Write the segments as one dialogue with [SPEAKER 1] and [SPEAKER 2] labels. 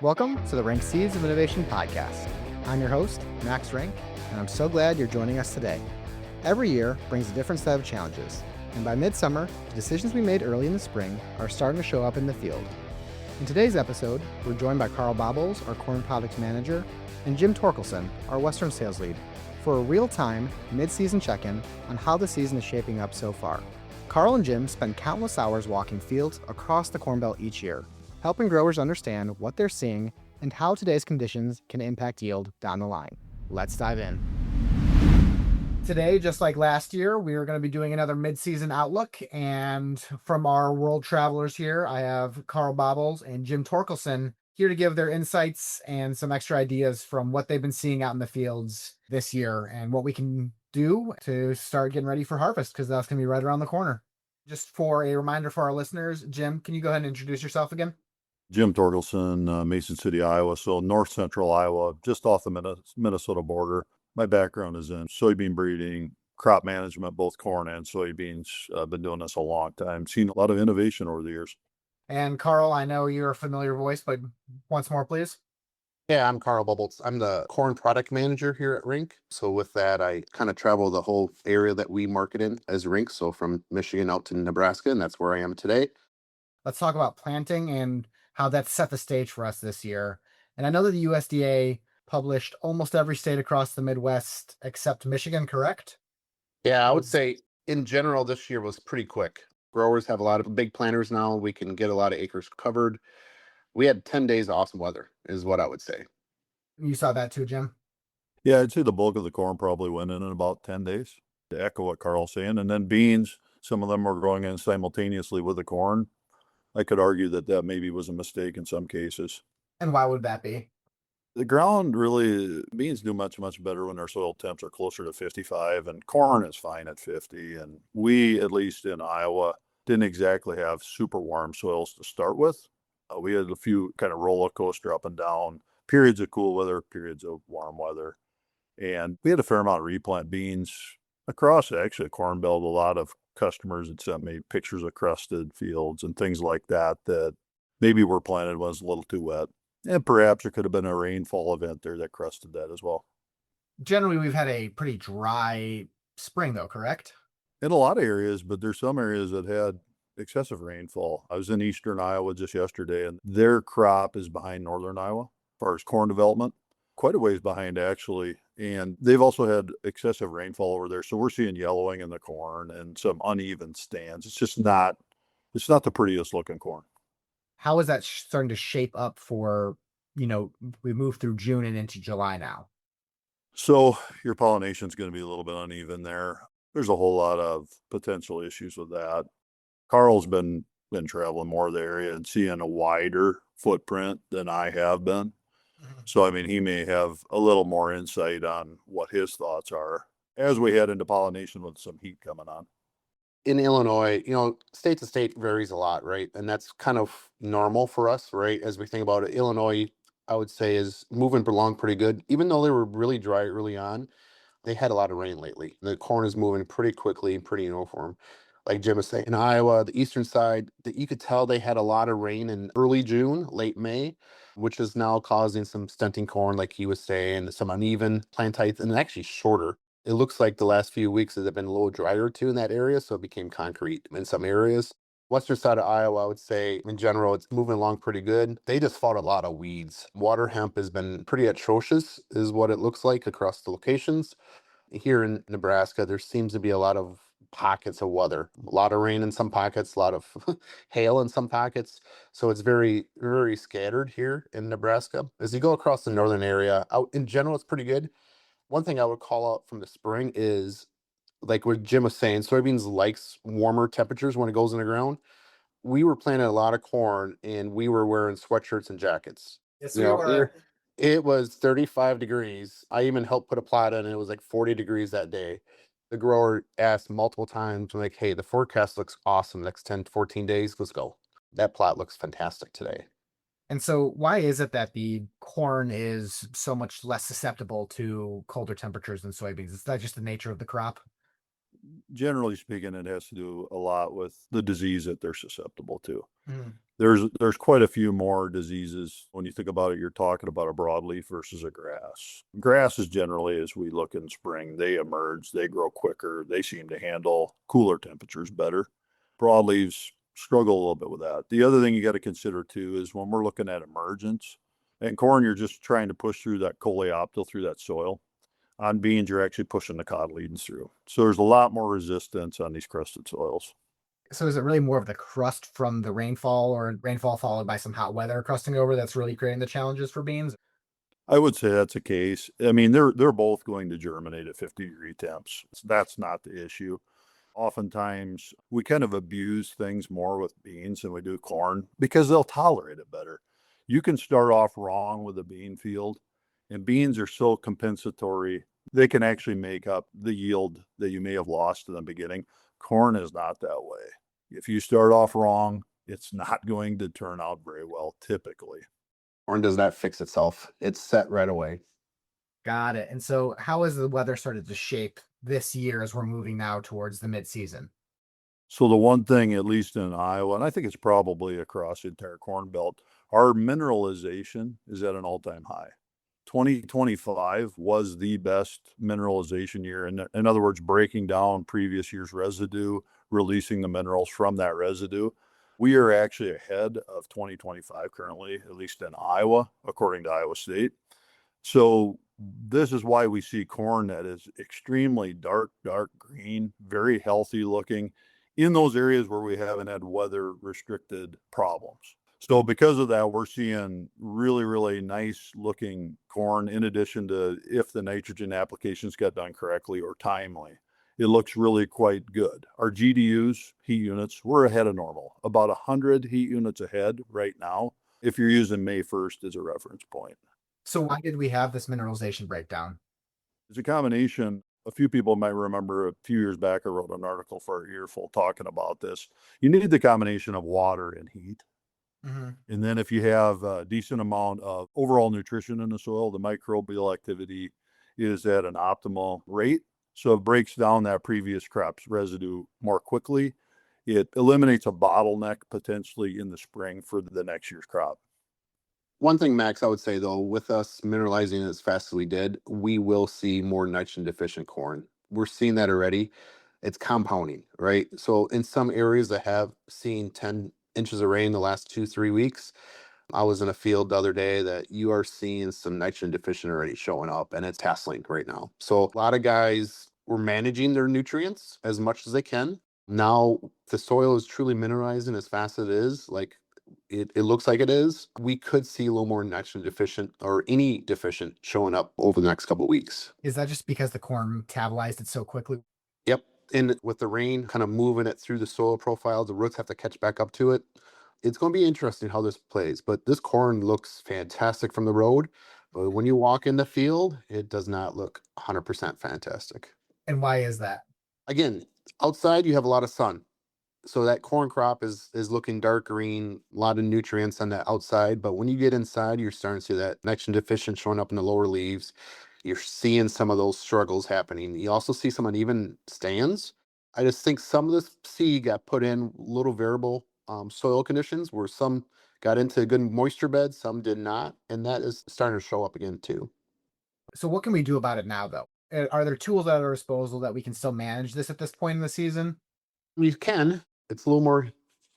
[SPEAKER 1] Welcome to the Rank Seeds of Innovation podcast. I'm your host, Max Rank, and I'm so glad you're joining us today. Every year brings a different set of challenges, and by midsummer, the decisions we made early in the spring are starting to show up in the field. In today's episode, we're joined by Karl Bobholz, our corn products manager, and Jim Torkelson, our Western sales lead, for a real-time, mid-season check-in on how the season is shaping up so far. Karl and Jim spend countless hours walking fields across the Corn Belt each year, helping growers understand what they're seeing and how today's conditions can impact yield down the line. Let's dive in. Today, just like last year, we are going to be doing another mid-season outlook, and from our world travelers here, I have Karl Bobholz and Jim Torkelson here to give their insights and some extra ideas from what they've been seeing out in the fields this year and what we can do to start getting ready for harvest, because that's going to be right around the corner. Just for a reminder for our listeners, Jim, can you go ahead and introduce yourself again?
[SPEAKER 2] Jim Torkelson, Mason City, Iowa, so north central Iowa, just off the Minnesota border. My background is in soybean breeding, crop management, both corn and soybeans. I've been doing this a long time, seen a lot of innovation over the years.
[SPEAKER 1] And Karl, I know you're a familiar voice, but once more, please.
[SPEAKER 3] Yeah, I'm Karl Bobholz. I'm the corn product manager here at Rink. So with that, I kind of travel the whole area that we market in as Rink. So from Michigan out to Nebraska, and that's where I am today.
[SPEAKER 1] Let's talk about planting and how that set the stage for us this year. And I know that the USDA published almost every state across the Midwest except Michigan, correct?
[SPEAKER 3] Yeah, I would say in general, this year was pretty quick. Growers have a lot of big planters now. We can get a lot of acres covered. We had 10 days of awesome weather is what I would say.
[SPEAKER 1] You saw that too, Jim?
[SPEAKER 2] Yeah, I'd say the bulk of the corn probably went in about 10 days, to echo what Karl's saying. And then beans, some of them were growing in simultaneously with the corn. I could argue that maybe was a mistake in some cases.
[SPEAKER 1] And why would that be?
[SPEAKER 2] The ground really, beans do much better when their soil temps are closer to 55, and corn is fine at 50. And we, at least in Iowa, didn't exactly have super warm soils to start with. We had a few kind of roller coaster up and down, periods of cool weather, periods of warm weather. And we had a fair amount of replant beans across actually the Corn Belt. A lot of customers had sent me pictures of crusted fields and things like that maybe were planted when it was a little too wet. And perhaps there could have been a rainfall event there that crusted that as well.
[SPEAKER 1] Generally, we've had a pretty dry spring, though, correct?
[SPEAKER 2] In a lot of areas, but there's some areas that had excessive rainfall. I was in eastern Iowa just yesterday, and their crop is behind northern Iowa as far as corn development. Quite a ways behind, actually. And they've also had excessive rainfall over there. So we're seeing yellowing in the corn and some uneven stands. It's not the prettiest looking corn.
[SPEAKER 1] How is that starting to shape up for, we move through June and into July now?
[SPEAKER 2] So your pollination is going to be a little bit uneven there. There's a whole lot of potential issues with that. Karl's been traveling more of the area and seeing a wider footprint than I have been. So, I mean, he may have a little more insight on what his thoughts are as we head into pollination with some heat coming on.
[SPEAKER 3] In Illinois, state to state varies a lot, right? And that's kind of normal for us, right? As we think about it, Illinois, I would say, is moving along pretty good. Even though they were really dry early on, they had a lot of rain lately. The corn is moving pretty quickly and pretty uniform. Like Jim was saying, in Iowa, the eastern side, you could tell they had a lot of rain in early June, late May, which is now causing some stunting corn, like he was saying, some uneven plant height, and actually shorter. It looks like the last few weeks have been a little drier too in that area, so it became concrete in some areas. Western side of Iowa, I would say, in general, it's moving along pretty good. They just fought a lot of weeds. Water hemp has been pretty atrocious, is what it looks like across the locations. Here in Nebraska, there seems to be a lot of pockets of weather, a lot of rain in some pockets, a lot of hail in some pockets. So it's very, very scattered here in Nebraska. As you go across the northern area, out in general, it's pretty good. One thing I would call out from the spring is, like what Jim was saying, soybeans likes warmer temperatures when it goes in the ground. We were planting a lot of corn and we were wearing sweatshirts and jackets.
[SPEAKER 1] Yes, we were.
[SPEAKER 3] It was 35 degrees. I even helped put a plot in, and it was like 40 degrees that day. The grower asked multiple times, like, hey, the forecast looks awesome. Next 10 to 14 days, let's go. That plot looks fantastic today.
[SPEAKER 1] And so why is it that the corn is so much less susceptible to colder temperatures than soybeans? Is that just the nature of the crop?
[SPEAKER 2] Generally speaking, it has to do a lot with the disease that they're susceptible to. There's quite a few more diseases. When you think about it, you're talking about a broadleaf versus a grass. Grasses generally, as we look in spring, they emerge, they grow quicker, they seem to handle cooler temperatures better. Broadleaves struggle a little bit with that. The other thing you got to consider too is when we're looking at emergence, and corn, you're just trying to push through that coleoptile through that soil. On beans, you're actually pushing the cotyledons through. So there's a lot more resistance on these crusted soils.
[SPEAKER 1] So is it really more of the crust from the rainfall or rainfall followed by some hot weather crusting over that's really creating the challenges for beans?
[SPEAKER 2] I would say that's the case. I mean, they're both going to germinate at 50-degree temps. That's not the issue. Oftentimes, we kind of abuse things more with beans than we do corn because they'll tolerate it better. You can start off wrong with a bean field, and beans are so compensatory, they can actually make up the yield that you may have lost in the beginning. Corn is not that way. If you start off wrong, it's not going to turn out very well typically.
[SPEAKER 3] Corn does not fix itself. It's set right away.
[SPEAKER 1] Got it. And so how has the weather started to shape this year as we're moving now towards the mid-season?
[SPEAKER 2] So the one thing, at least in Iowa, and I think it's probably across the entire corn belt, our mineralization is at an all-time high. 2025 was the best mineralization year. In other words, breaking down previous year's residue, releasing the minerals from that residue. We are actually ahead of 2025 currently, at least in Iowa, according to Iowa State. So this is why we see corn that is extremely dark green, very healthy looking in those areas where we haven't had weather restricted problems. So because of that, we're seeing really, really nice looking corn in addition to if the nitrogen applications get done correctly or timely. It looks really quite good. Our GDUs, heat units, we're ahead of normal, about 100 heat units ahead right now, if you're using May 1st as a reference point.
[SPEAKER 1] So why did we have this mineralization breakdown?
[SPEAKER 2] It's a combination. A few people might remember a few years back, I wrote an article for our Earful talking about this. You need the combination of water and heat.
[SPEAKER 1] Mm-hmm.
[SPEAKER 2] And then if you have a decent amount of overall nutrition in the soil, the microbial activity is at an optimal rate. So it breaks down that previous crop's residue more quickly. It eliminates a bottleneck potentially in the spring for the next year's crop.
[SPEAKER 3] One thing, Max, I would say though, with us mineralizing as fast as we did, we will see more nitrogen deficient corn. We're seeing that already. It's compounding, right? So in some areas that have seen 10 inches of rain the last 2-3 weeks, I was in a field the other day that you are seeing some nitrogen deficient already showing up, and it's tasseling right now. So a lot of guys were managing their nutrients as much as they can. Now the soil is truly mineralizing as fast as it is, like it looks like it is. We could see a little more nitrogen deficient or any deficient showing up over the next couple of weeks.
[SPEAKER 1] Is that just because the corn metabolized it so quickly?
[SPEAKER 3] Yep. And with the rain kind of moving it through the soil profile, the roots have to catch back up to it. It's going to be interesting how this plays, but this corn looks fantastic from the road. But when you walk in the field, it does not look 100% fantastic.
[SPEAKER 1] And why is that?
[SPEAKER 3] Again, outside you have a lot of sun. So that corn crop is looking dark green, a lot of nutrients on the outside. But when you get inside, you're starting to see that nitrogen deficient showing up in the lower leaves. You're seeing some of those struggles happening. You also see some uneven stands. I just think some of this seed got put in little variable soil conditions where some got into good moisture beds, some did not. And that is starting to show up again too.
[SPEAKER 1] So what can we do about it now, though? Are there tools at our disposal that we can still manage this at this point in the season?
[SPEAKER 3] We can. It's a little more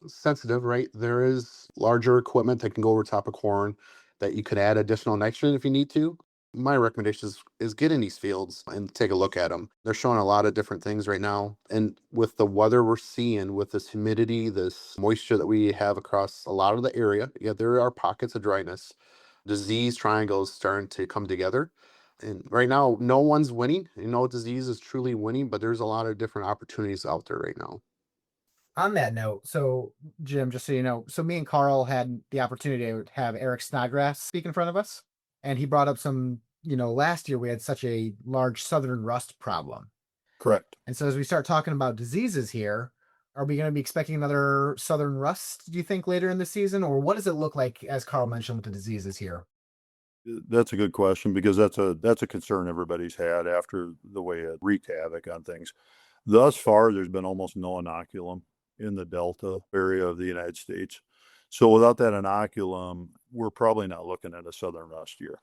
[SPEAKER 3] sensitive, right? There is larger equipment that can go over top of corn that you could add additional nitrogen if you need to. My recommendation is get in these fields and take a look at them. They're showing a lot of different things right now. And with the weather we're seeing, with this humidity, this moisture that we have across a lot of the area, yeah, there are pockets of dryness. Disease triangles starting to come together. And right now, no one's winning. Disease is truly winning, but there's a lot of different opportunities out there right now.
[SPEAKER 1] On that note, so Jim, just so you know, so me and Karl had the opportunity to have Eric Snodgrass speak in front of us, and he brought up some, last year we had such a large southern rust problem.
[SPEAKER 2] Correct.
[SPEAKER 1] And so as we start talking about diseases here, are we going to be expecting another southern rust, do you think, later in the season? Or what does it look like, as Karl mentioned, with the diseases here?
[SPEAKER 2] That's a good question because that's a concern everybody's had after the way it wreaked havoc on things. Thus far, there's been almost no inoculum in the Delta area of the United States. So without that inoculum, we're probably not looking at a southern rust year.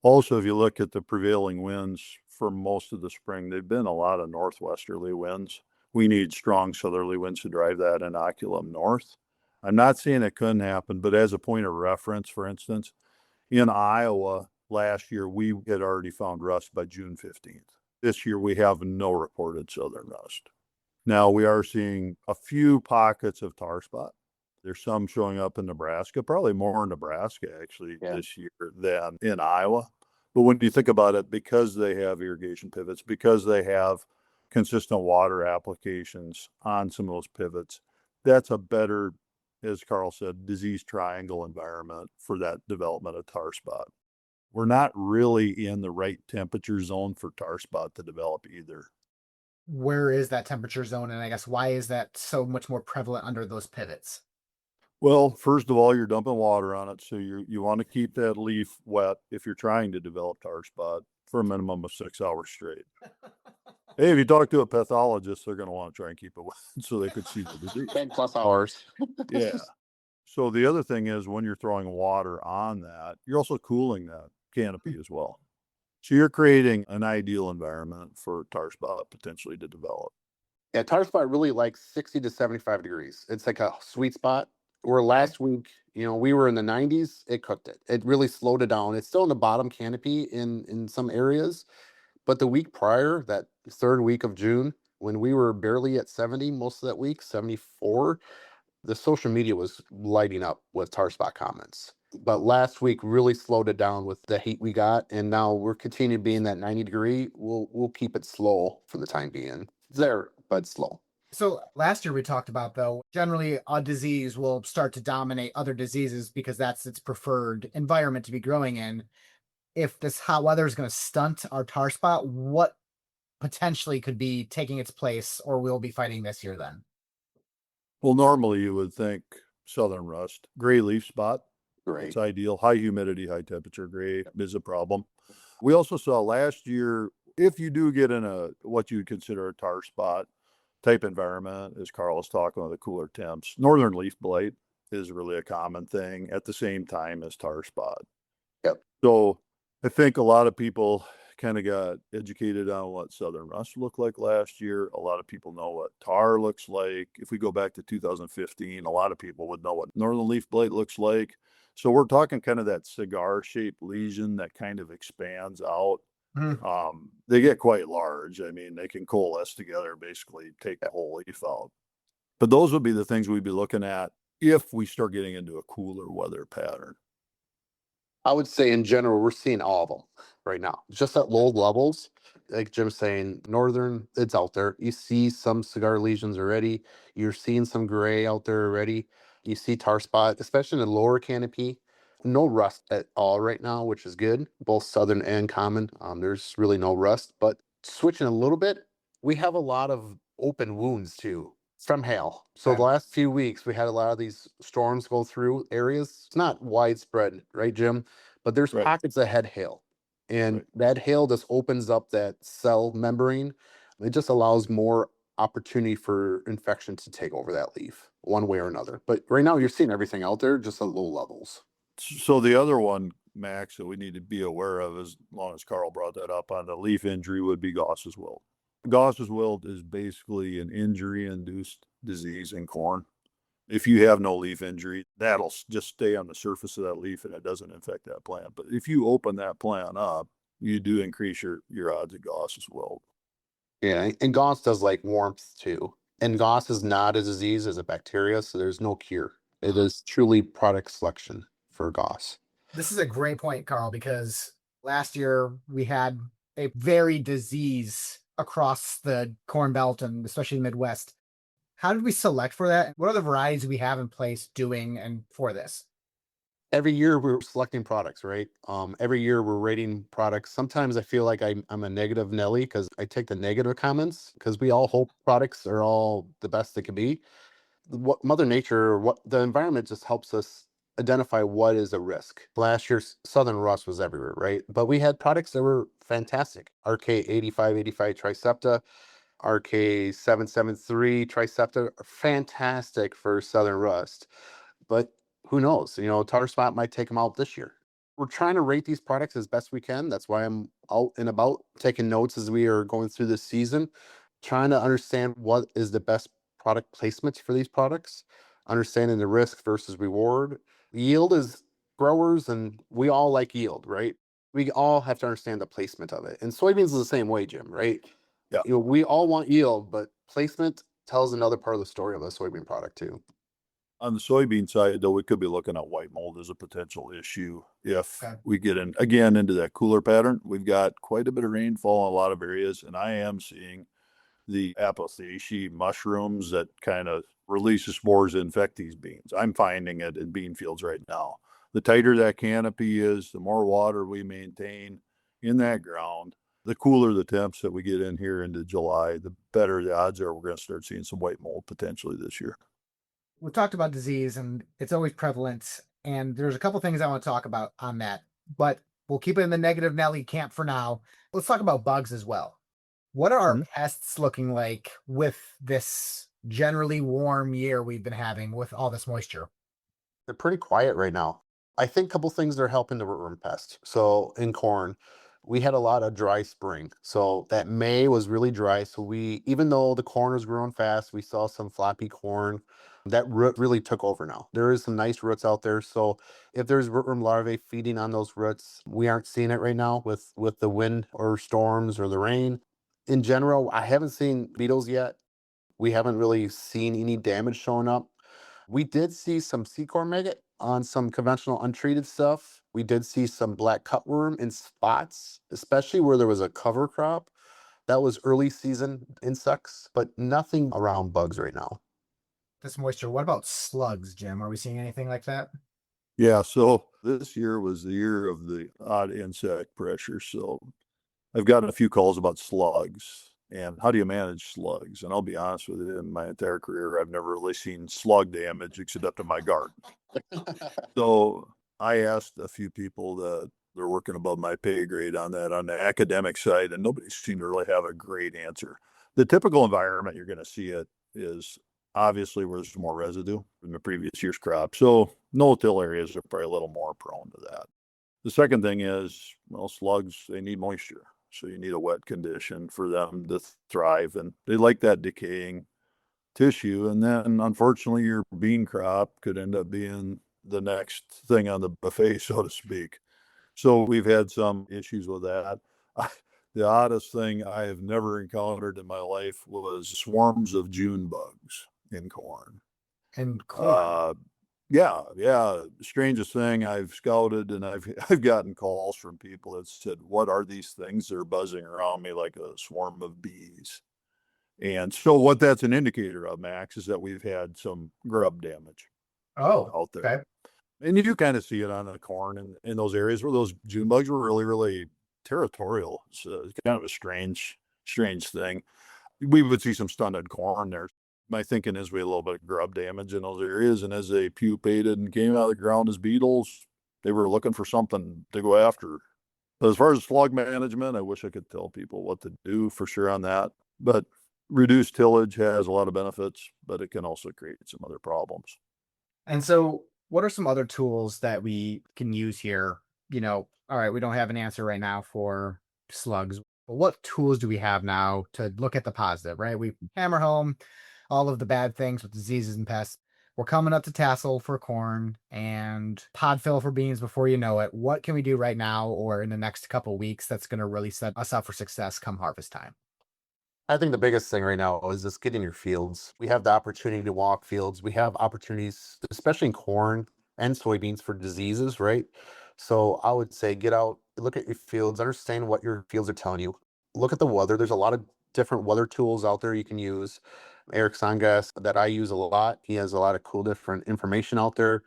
[SPEAKER 2] Also, if you look at the prevailing winds for most of the spring, they've been a lot of northwesterly winds. We need strong southerly winds to drive that inoculum north. I'm not saying it couldn't happen, but as a point of reference, for instance, in Iowa last year, we had already found rust by June 15th. This year, we have no reported southern rust. Now, we are seeing a few pockets of tar spot. There's some showing up in Nebraska, probably more in Nebraska actually this year than in Iowa. But when you think about it, because they have irrigation pivots, because they have consistent water applications on some of those pivots, that's a better, as Karl said, disease triangle environment for that development of tar spot. We're not really in the right temperature zone for tar spot to develop either.
[SPEAKER 1] Where is that temperature zone? And I guess why is that so much more prevalent under those pivots?
[SPEAKER 2] Well, first of all, you're dumping water on it, so you want to keep that leaf wet if you're trying to develop tar spot for a minimum of 6 hours straight. Hey, if you talk to a pathologist, they're going to want to try and keep it wet so they could see the disease.
[SPEAKER 3] 10+ hours.
[SPEAKER 2] Yeah. So the other thing is when you're throwing water on that, you're also cooling that canopy as well. So you're creating an ideal environment for tar spot potentially to develop.
[SPEAKER 3] Yeah, tar spot really likes 60 to 75 degrees. It's like a sweet spot. Where last week, we were in the 90s, it cooked it. It really slowed it down. It's still in the bottom canopy in some areas, but the week prior, that third week of June, when we were barely at 70 most of that week, 74, the social media was lighting up with tar spot comments. But last week really slowed it down with the heat we got, and now we're continuing being that 90 degree. We'll keep it slow for the time being. It's there, but slow.
[SPEAKER 1] So last year we talked about, though, generally a disease will start to dominate other diseases because that's its preferred environment to be growing in. If this hot weather is going to stunt our tar spot, what potentially could be taking its place or we'll be fighting this year then?
[SPEAKER 2] Well, normally you would think southern rust, gray leaf spot.
[SPEAKER 3] Great.
[SPEAKER 2] It's ideal. High humidity, high temperature gray is a problem. We also saw last year, if you do get in what you would consider a tar spot type environment, as Karl was talking about the cooler temps, northern leaf blight is really a common thing at the same time as tar spot.
[SPEAKER 3] Yep.
[SPEAKER 2] So I think a lot of people kind of got educated on what southern rust looked like last year. A lot of people know what tar looks like. If we go back to 2015, a lot of people would know what northern leaf blight looks like. So we're talking kind of that cigar-shaped lesion that kind of expands out. They get quite large. I mean, they can coalesce together, basically take the whole leaf out. But those would be the things we'd be looking at if we start getting into a cooler weather pattern.
[SPEAKER 3] I would say in general, we're seeing all of them right now, just at low levels. Like Jim's saying, northern, it's out there. You see some cigar lesions already. You're seeing some gray out there already. You see tar spot, especially in the lower canopy. No rust at all right now, which is good, both southern and common. There's really no rust, but switching a little bit, we have a lot of open wounds too from hail. So the last few weeks, we had a lot of these storms go through areas. It's not widespread, right, Jim? But there's pockets that had hail. And that hail just opens up that cell membrane. It just allows more opportunity for infection to take over that leaf one way or another. But right now, you're seeing everything out there just at low levels.
[SPEAKER 2] So the other one, Max, that we need to be aware of, as long as Karl brought that up on the leaf injury, would be Gauss's wilt. Gauss's wilt is basically an injury-induced disease in corn. If you have no leaf injury, that'll just stay on the surface of that leaf and it doesn't infect that plant. But if you open that plant up, you do increase your odds of Gauss's wilt.
[SPEAKER 3] Yeah, and Gauss does like warmth too. And Gauss is not a disease, it's a bacteria, so there's no cure. It is truly product selection for Gauss.
[SPEAKER 1] This is a great point, Karl, because last year we had a very disease across the Corn Belt and especially the Midwest. How did we select for that? What are the varieties we have in place doing and for this?
[SPEAKER 3] Every year we're selecting products, right? Every year we're rating products. Sometimes I feel like I'm a negative Nelly because I take the negative comments because we all hope products are all the best they can be. What Mother Nature, what the environment just helps us identify what is a risk. Last year, Southern Rust was everywhere, right? But we had products that were fantastic. RK8585 Tricepta, RK773 Tricepta, fantastic for Southern Rust. But who knows? Tar Spot might take them out this year. We're trying to rate these products as best we can. That's why I'm out and about taking notes as we are going through this season, trying to understand what is the best product placements for these products, understanding the risk versus reward. Yield is growers, and we all like yield, right? We all have to understand the placement of it. And soybeans is the same way, Jim, right?
[SPEAKER 2] Yeah.
[SPEAKER 3] We all want yield, but placement tells another part of the story of the soybean product too.
[SPEAKER 2] On the soybean side, though, we could be looking at white mold as a potential issue if we get again into that cooler pattern. We've got quite a bit of rainfall in a lot of areas, and I am seeing the apothecae mushrooms that kind of release the spores that infect these beans. I'm finding it in bean fields right now. The tighter that canopy is, the more water we maintain in that ground, the cooler the temps that we get in here into July, the better the odds are we're going to start seeing some white mold potentially this year.
[SPEAKER 1] We've talked about disease, and it's always prevalent. And there's a couple things I want to talk about on that, but we'll keep it in the negative Nelly camp for now. Let's talk about bugs as well. What are our pests looking like with this generally warm year we've been having with all this moisture?
[SPEAKER 3] They're pretty quiet right now. I think a couple things are helping the rootworm pest. So in corn, we had a lot of dry spring. So that May was really dry. So even though the corn was growing fast, we saw some floppy corn. That root really took over now. There is some nice roots out there. So if there's rootworm larvae feeding on those roots, we aren't seeing it right now with the wind or storms or the rain. In general, I haven't seen beetles yet. We haven't really seen any damage showing up. We did see some seed-core maggot on some conventional untreated stuff. We did see some black cutworm in spots, especially where there was a cover crop. That was early season insects, but nothing around bugs right now.
[SPEAKER 1] This moisture. What about slugs, Jim? Are we seeing anything like that?
[SPEAKER 2] Yeah, so this year was the year of the odd insect pressure. So I've gotten a few calls about slugs and how do you manage slugs? And I'll be honest with you, in my entire career, I've never really seen slug damage except in my garden. So I asked a few people that they're working above my pay grade on that on the academic side, and nobody seemed to really have a great answer. The typical environment you're going to see it is obviously where there's more residue from the previous year's crop. So no-till areas are probably a little more prone to that. The second thing is, well, slugs, they need moisture. So you need a wet condition for them to thrive. And they like that decaying tissue. And then, unfortunately, your bean crop could end up being the next thing on the buffet, so to speak. So we've had some issues with that. The oddest thing I have never encountered in my life was swarms of June bugs in corn.
[SPEAKER 1] And corn.
[SPEAKER 2] Yeah. Strangest thing I've scouted, and I've gotten calls from people that said, "What are these things? They're buzzing around me like a swarm of bees." And so what that's an indicator of, Max, is that we've had some grub damage out there.
[SPEAKER 1] Okay.
[SPEAKER 2] And you do kind of see it on the corn and in those areas where those June bugs were really, really territorial. So it's kind of a strange thing. We would see some stunted corn there. My thinking is we had a little bit of grub damage in those areas, and as they pupated and came out of the ground as beetles, they were looking for something to go after. But as far as slug management, I wish I could tell people what to do for sure on that. But reduced tillage has a lot of benefits, but it can also create some other problems.
[SPEAKER 1] And so what are some other tools that we can use here? All right, we don't have an answer right now for slugs, but what tools do we have now to look at the positive, right? We hammer home all of the bad things with diseases and pests. We're coming up to tassel for corn and pod fill for beans before you know it. What can we do right now or in the next couple of weeks that's going to really set us up for success come harvest time?
[SPEAKER 3] I think the biggest thing right now is just getting your fields. We have the opportunity to walk fields. We have opportunities, especially in corn and soybeans, for diseases, right? So I would say get out, look at your fields, understand what your fields are telling you. Look at the weather. There's a lot of different weather tools out there you can use. Eric Songas that I use a lot. He has a lot of cool different information out there.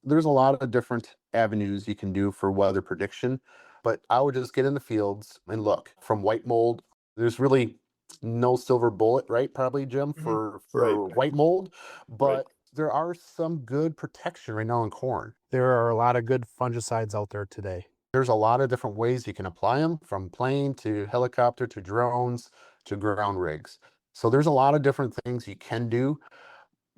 [SPEAKER 3] There's a lot of different avenues you can do for weather prediction, but I would just get in the fields and look. From white mold, there's really no silver bullet, right? Probably, Jim, for white mold, but there are some good protection right now in corn. There are a lot of good fungicides out there today. There's a lot of different ways you can apply them, from plane to helicopter to drones to ground rigs. So there's a lot of different things you can do.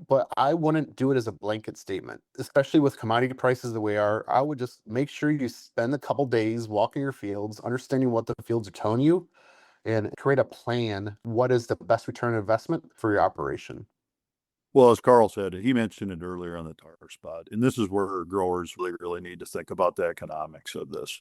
[SPEAKER 3] but I wouldn't do it as a blanket statement, especially with commodity prices the way they are. I would just make sure you spend a couple days walking your fields, understanding what the fields are telling you, and create a plan. What is the best return on investment for your operation?
[SPEAKER 2] Well, as Karl said, he mentioned it earlier on the tar spot, and this is where growers really need to think about the economics of this.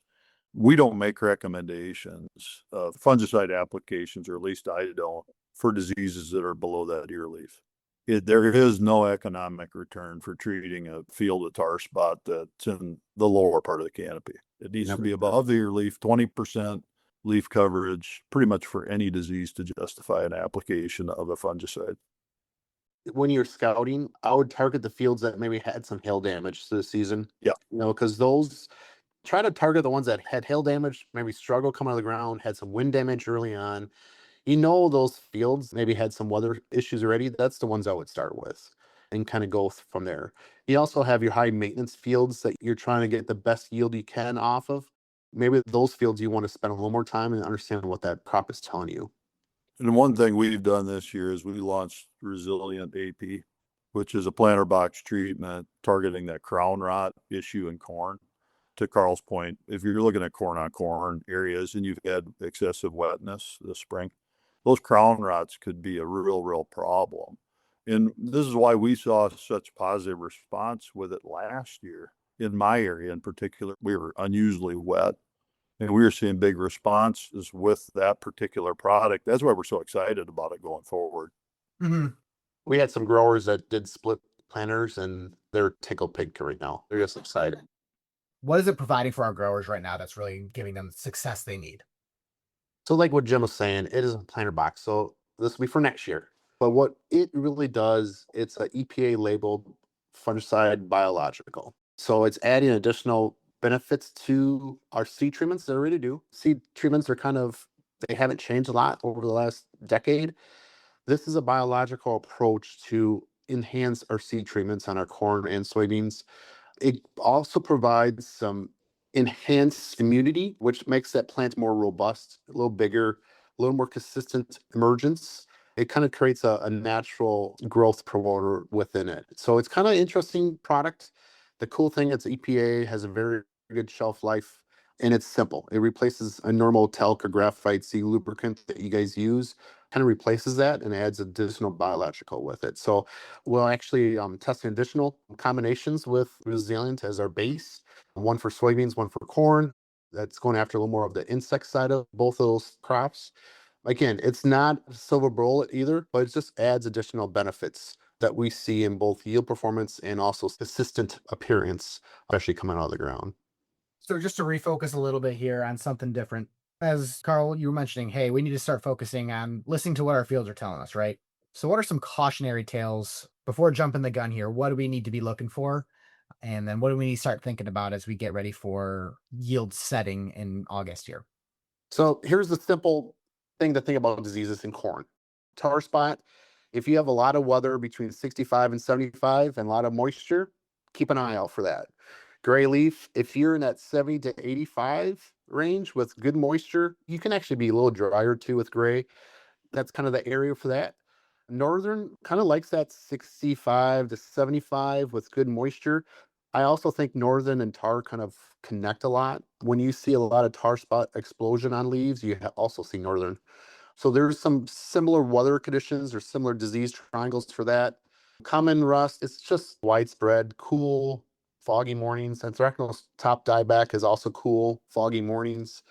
[SPEAKER 2] We don't make recommendations of fungicide applications, or at least I don't, for diseases that are below that ear leaf. There is no economic return for treating a field of tar spot that's in the lower part of the canopy. It needs to be above the ear leaf, 20% leaf coverage, pretty much for any disease to justify an application of a fungicide.
[SPEAKER 3] When you're scouting, I would target the fields that maybe had some hail damage this season.
[SPEAKER 2] Yeah.
[SPEAKER 3] Because those, try to target the ones that had hail damage, maybe struggle coming out of the ground, had some wind damage early on. Those fields maybe had some weather issues already. That's the ones I would start with and kind of go from there. You also have your high maintenance fields that you're trying to get the best yield you can off of. Maybe those fields you want to spend a little more time and understand what that crop is telling you.
[SPEAKER 2] And one thing we've done this year is we launched Resilient AP, which is a planter box treatment targeting that crown rot issue in corn. To Karl's point, if you're looking at corn on corn areas and you've had excessive wetness this spring, those crown rots could be a real problem. And this is why we saw such positive response with it last year. In my area in particular, we were unusually wet, and we were seeing big responses with that particular product. That's why we're so excited about it going forward.
[SPEAKER 1] Mm-hmm.
[SPEAKER 3] We had some growers that did split planters, and they're tickled pink right now. They're just excited.
[SPEAKER 1] What is it providing for our growers right now that's really giving them the success they need?
[SPEAKER 3] So like what Jim was saying, it is a planter box. So this will be for next year. But what it really does, it's an EPA labeled fungicide biological. So it's adding additional benefits to our seed treatments that already do. Seed treatments they haven't changed a lot over the last decade. This is a biological approach to enhance our seed treatments on our corn and soybeans. It also provides some enhanced immunity, which makes that plant more robust, a little bigger, a little more consistent emergence. It kind of creates a natural growth promoter within it. So it's kind of interesting product. The cool thing, it's EPA, has a very good shelf life, and it's simple. It replaces a normal talc or graphite seed lubricant that you guys use, kind of replaces that and adds additional biological with it. So we'll actually test additional combinations with Resilient as our base, one for soybeans, one for corn. That's going after a little more of the insect side of both of those crops. Again, it's not a silver bullet either, but it just adds additional benefits that we see in both yield performance and also consistent appearance, especially coming out of the ground.
[SPEAKER 1] So just to refocus a little bit here on something different, as Karl, you were mentioning, hey, we need to start focusing on listening to what our fields are telling us, right? So what are some cautionary tales before jumping the gun here? What do we need to be looking for? And then what do we need to start thinking about as we get ready for yield setting in August here?
[SPEAKER 3] So here's the simple thing to think about diseases in corn. Tar spot, if you have a lot of weather between 65 and 75 and a lot of moisture, keep an eye out for that. Gray leaf, if you're in that 70 to 85 range with good moisture, you can actually be a little drier too with gray. That's kind of the area for that. Northern kind of likes that 65 to 75 with good moisture. I also think northern and tar kind of connect a lot. When you see a lot of tar spot explosion on leaves, you also see northern. So there's some similar weather conditions or similar disease triangles for that. Common rust, it's just widespread, cool, foggy mornings. Anthracnose top dieback is also cool, foggy mornings.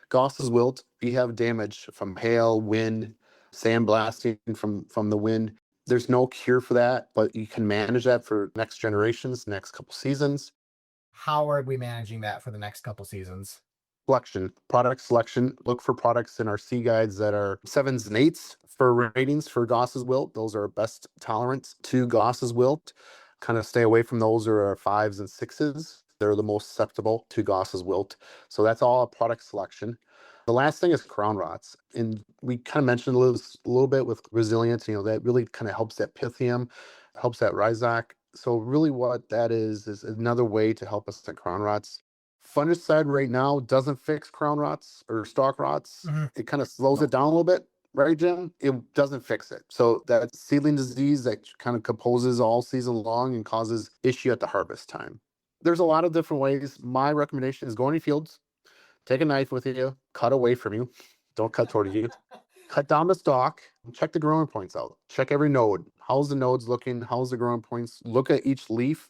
[SPEAKER 3] Gauss's wilt, if you have damage from hail, wind, sandblasting from the wind, there's no cure for that, but you can manage that for next generations, next couple seasons.
[SPEAKER 1] How are we managing that for the next couple seasons?
[SPEAKER 3] Product selection. Look for products in our C guides that are 7s and 8s for ratings for Gauss's wilt. Those are best tolerance to Gauss's wilt. Kind of stay away from those that are 5s and 6s. They're the most susceptible to Gauss's wilt. So that's all product selection. The last thing is crown rots. And we kind of mentioned a little bit with Resilience, that really kind of helps that Pythium, helps that Rhizoc. So really what that is another way to help us at crown rots. Fungicide right now doesn't fix crown rots or stalk rots.
[SPEAKER 1] Mhm.
[SPEAKER 3] It kind of slows it down a little bit. right, Jim? It doesn't fix it. So that seedling disease that kind of composes all season long and causes issue at the harvest time. There's a lot of different ways. My recommendation is go in your fields, take a knife with you, cut away from you. Don't cut toward you. Cut down the stalk, check the growing points out. Check every node. How's the nodes looking? How's the growing points? Look at each leaf.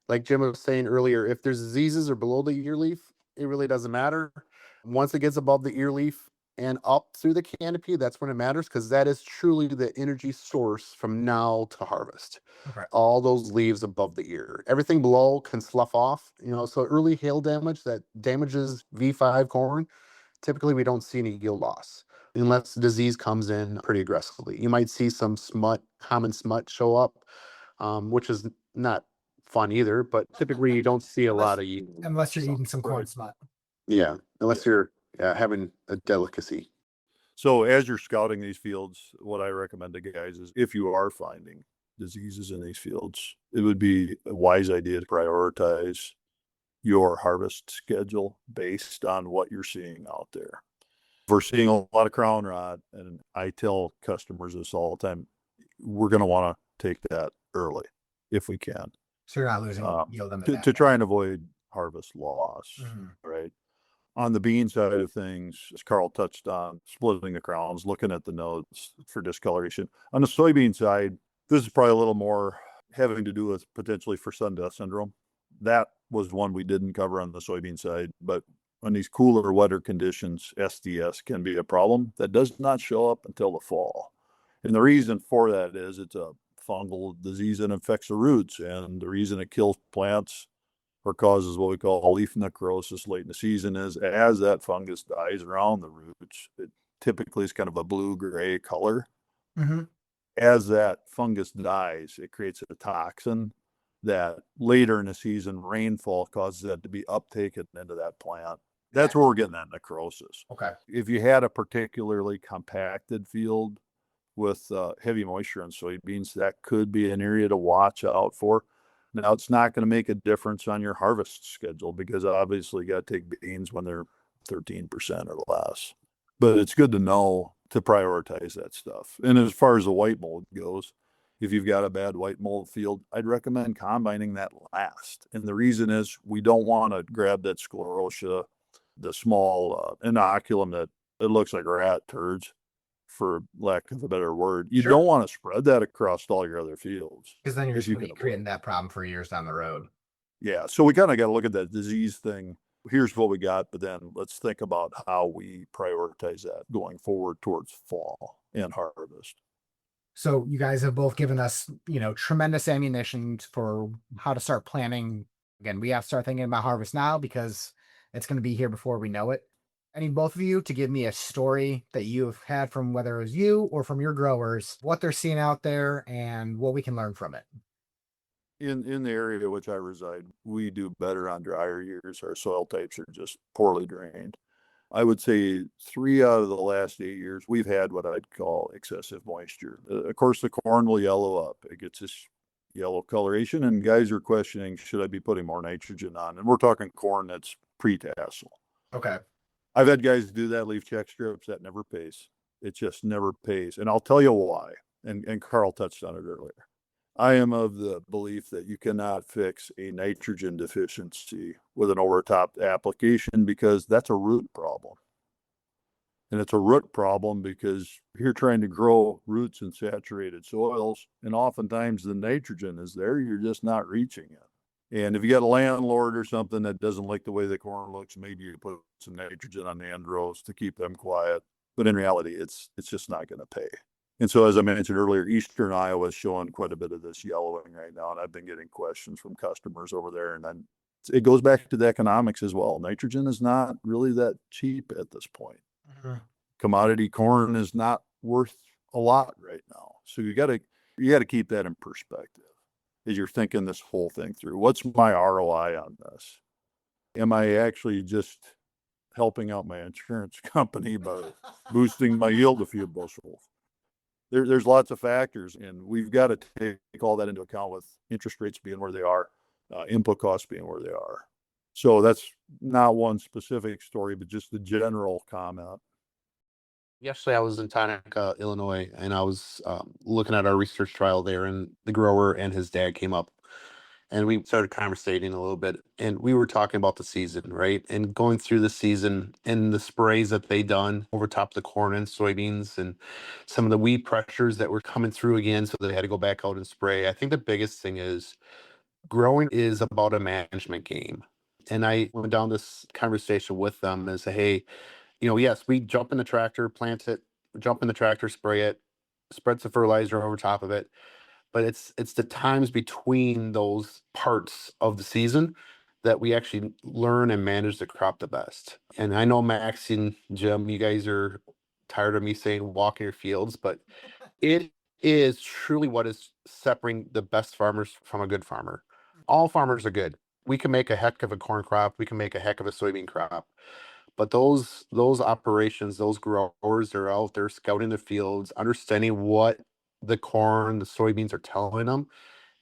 [SPEAKER 3] Like Jim was saying earlier, if there's diseases or below the ear leaf, it really doesn't matter. Once it gets above the ear leaf and up through the canopy, that's when it matters, because that is truly the energy source from now to harvest.
[SPEAKER 1] Okay.
[SPEAKER 3] All those leaves above the ear. Everything below can slough off, so early hail damage that damages V5 corn, typically we don't see any yield loss unless the disease comes in pretty aggressively. You might see some smut, common smut show up, which is not fun either, but typically you don't see a lot of yield.
[SPEAKER 1] Unless you're
[SPEAKER 3] So,
[SPEAKER 1] eating some corn
[SPEAKER 2] right.
[SPEAKER 1] smut.
[SPEAKER 3] Yeah, unless you're having a delicacy.
[SPEAKER 2] So as you're scouting these fields, what I recommend to guys is if you are finding diseases in these fields, it would be a wise idea to prioritize your harvest schedule based on what you're seeing out there. If we're seeing a lot of crown rot, and I tell customers this all the time, we're going to want to take that early if we can.
[SPEAKER 1] So you're not losing yield on the back
[SPEAKER 2] to
[SPEAKER 1] end.
[SPEAKER 2] try and avoid harvest loss,
[SPEAKER 1] Mhm.
[SPEAKER 2] right? On the bean side of things, as Karl touched on, splitting the crowns, looking at the nodes for discoloration. On the soybean side, this is probably a little more having to do with potentially for sun death syndrome. That was one we didn't cover on the soybean side, but on these cooler, wetter conditions, SDS can be a problem that does not show up until the fall. And the reason for that is it's a fungal disease that infects the roots, and the reason it kills plants or causes what we call leaf necrosis late in the season is as that fungus dies around the roots, it typically is kind of a blue-gray color.
[SPEAKER 1] Mhm.
[SPEAKER 2] As that fungus dies, it creates a toxin that later in the season, rainfall causes that to be uptaken into that plant. That's where we're getting that necrosis.
[SPEAKER 1] Okay.
[SPEAKER 2] If you had a particularly compacted field with heavy moisture on soybeans, that could be an area to watch out for. Now, it's not going to make a difference on your harvest schedule because obviously you got to take beans when they're 13% or less. But it's good to know to prioritize that stuff. And as far as the white mold goes, if you've got a bad white mold field, I'd recommend combining that last. And the reason is we don't want to grab that sclerotia, the small inoculum that it looks like rat turds, for lack of a better word. You
[SPEAKER 1] Sure.
[SPEAKER 2] don't want to spread that across all your other fields.
[SPEAKER 1] Because then you're
[SPEAKER 2] if
[SPEAKER 1] just
[SPEAKER 2] you
[SPEAKER 1] going to
[SPEAKER 2] can
[SPEAKER 1] be creating that problem for years down the road.
[SPEAKER 2] Yeah. So we kind of got to look at that disease thing. Here's what we got, but then let's think about how we prioritize that going forward towards fall and harvest.
[SPEAKER 1] So you guys have both given us, tremendous ammunition for how to start planning. Again, we have to start thinking about harvest now because it's going to be here before we know it. I need both of you to give me a story that you've had from whether it was you or from your growers, what they're seeing out there and what we can learn from it.
[SPEAKER 2] In the area which I reside, we do better on drier years. Our soil types are just poorly drained. I would say 3 out of the last 8 years, we've had what I'd call excessive moisture. Of course, the corn will yellow up. It gets this yellow coloration, and guys are questioning, should I be putting more nitrogen on? And we're talking corn that's pre-tassel.
[SPEAKER 1] Okay.
[SPEAKER 2] I've had guys do that, leaf check strips. That never pays. It just never pays. And I'll tell you why. And Karl touched on it earlier. I am of the belief that you cannot fix a nitrogen deficiency with an overtop application because that's a root problem. And it's a root problem because you're trying to grow roots in saturated soils, and oftentimes the nitrogen is there, you're just not reaching it. And if you got a landlord or something that doesn't like the way the corn looks, maybe you put some nitrogen on the end rows to keep them quiet. But in reality, it's just not going to pay. And so, as I mentioned earlier, eastern Iowa is showing quite a bit of this yellowing right now. And I've been getting questions from customers over there. And then it goes back to the economics as well. Nitrogen is not really that cheap at this point.
[SPEAKER 1] Mm-hmm.
[SPEAKER 2] Commodity corn is not worth a lot right now. So you got to keep that in perspective as you're thinking this whole thing through. What's my ROI on this? Am I actually just helping out my insurance company by boosting my yield a few bushels? There's lots of factors, and we've got to take all that into account with interest rates being where they are, input costs being where they are. So that's not one specific story, but just the general comment.
[SPEAKER 3] Yesterday, I was in Tonka, Illinois, and I was looking at our research trial there, and the grower and his dad came up, and we started conversating a little bit, and we were talking about the season, right? And going through the season and the sprays that they done over top of the corn and soybeans, and some of the weed pressures that were coming through again, so they had to go back out and spray. I think the biggest thing is growing is about a management game. And I went down this conversation with them and say, hey, yes, we jump in the tractor, plant it, jump in the tractor, spray it, spread some fertilizer over top of it. But it's the times between those parts of the season that we actually learn and manage the crop the best. And I know Max and Jim, you guys are tired of me saying walk in your fields, but it is truly what is separating the best farmers from a good farmer. All farmers are good. We can make a heck of a corn crop. We can make a heck of a soybean crop. But those operations, those growers are out there scouting the fields, understanding what the corn, the soybeans are telling them,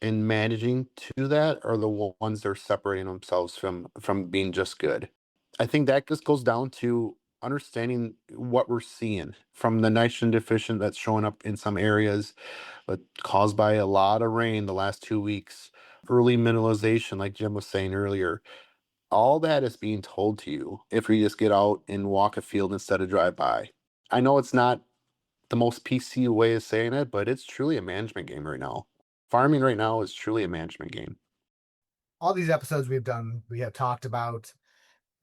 [SPEAKER 3] and managing to that are the ones that are separating themselves from being just good. I think that just goes down to understanding what we're seeing from the nitrogen deficient that's showing up in some areas, but caused by a lot of rain the last 2 weeks, early mineralization, like Jim was saying earlier. All that is being told to you if you just get out and walk a field instead of drive by. I know it's not the most PC way of saying it, but it's truly a management game right now. Farming right now is truly a management game.
[SPEAKER 1] All these episodes we've done, we have talked about,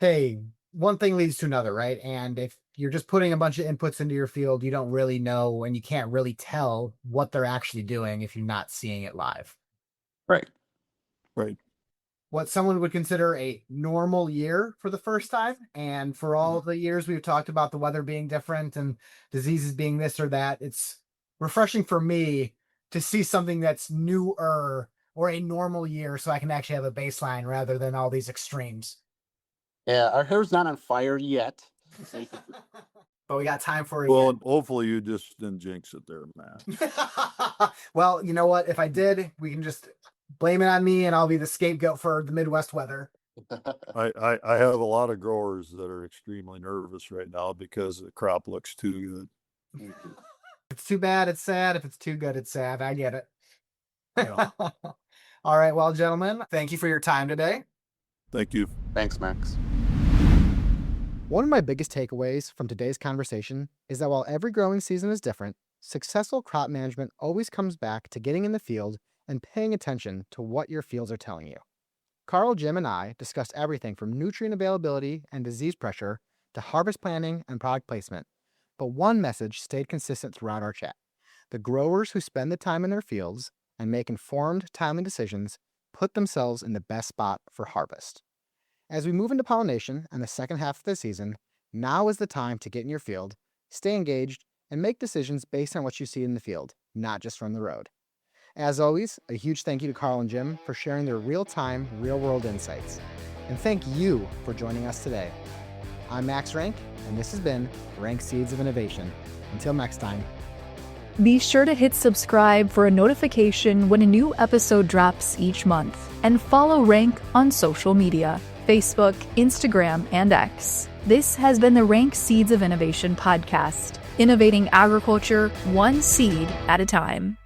[SPEAKER 1] hey, one thing leads to another, right? And if you're just putting a bunch of inputs into your field, you don't really know, and you can't really tell what they're actually doing if you're not seeing it live.
[SPEAKER 3] Right.
[SPEAKER 1] What someone would consider a normal year for the first time. And for all the years we've talked about the weather being different and diseases being this or that, it's refreshing for me to see something that's newer or a normal year so I can actually have a baseline rather than all these extremes.
[SPEAKER 3] Yeah, our hair's not on fire yet.
[SPEAKER 1] But we got time for it.
[SPEAKER 2] Well, and hopefully you just didn't jinx it there, Matt.
[SPEAKER 1] Well, you know what? If I did, we can just blame it on me and I'll be the scapegoat for the Midwest weather.
[SPEAKER 2] I have a lot of growers that are extremely nervous right now because the crop looks too good.
[SPEAKER 1] If it's too bad, it's sad. If it's too good, it's sad. I get it.
[SPEAKER 2] Yeah.
[SPEAKER 1] All right. Well, gentlemen, thank you for your time today.
[SPEAKER 2] Thank you.
[SPEAKER 3] Thanks, Max.
[SPEAKER 1] One of my biggest takeaways from today's conversation is that while every growing season is different, successful crop management always comes back to getting in the field and paying attention to what your fields are telling you. Karl, Jim, and I discussed everything from nutrient availability and disease pressure to harvest planning and product placement. But one message stayed consistent throughout our chat. The growers who spend the time in their fields and make informed, timely decisions put themselves in the best spot for harvest. As we move into pollination and the second half of the season, now is the time to get in your field, stay engaged, and make decisions based on what you see in the field, not just from the road. As always, a huge thank you to Karl and Jim for sharing their real-time, real-world insights. And thank you for joining us today. I'm Max Rank, and this has been Rank Seeds of Innovation. Until next time.
[SPEAKER 4] Be sure to hit subscribe for a notification when a new episode drops each month. And follow Rank on social media, Facebook, Instagram, and X. This has been the Rank Seeds of Innovation podcast, innovating agriculture one seed at a time.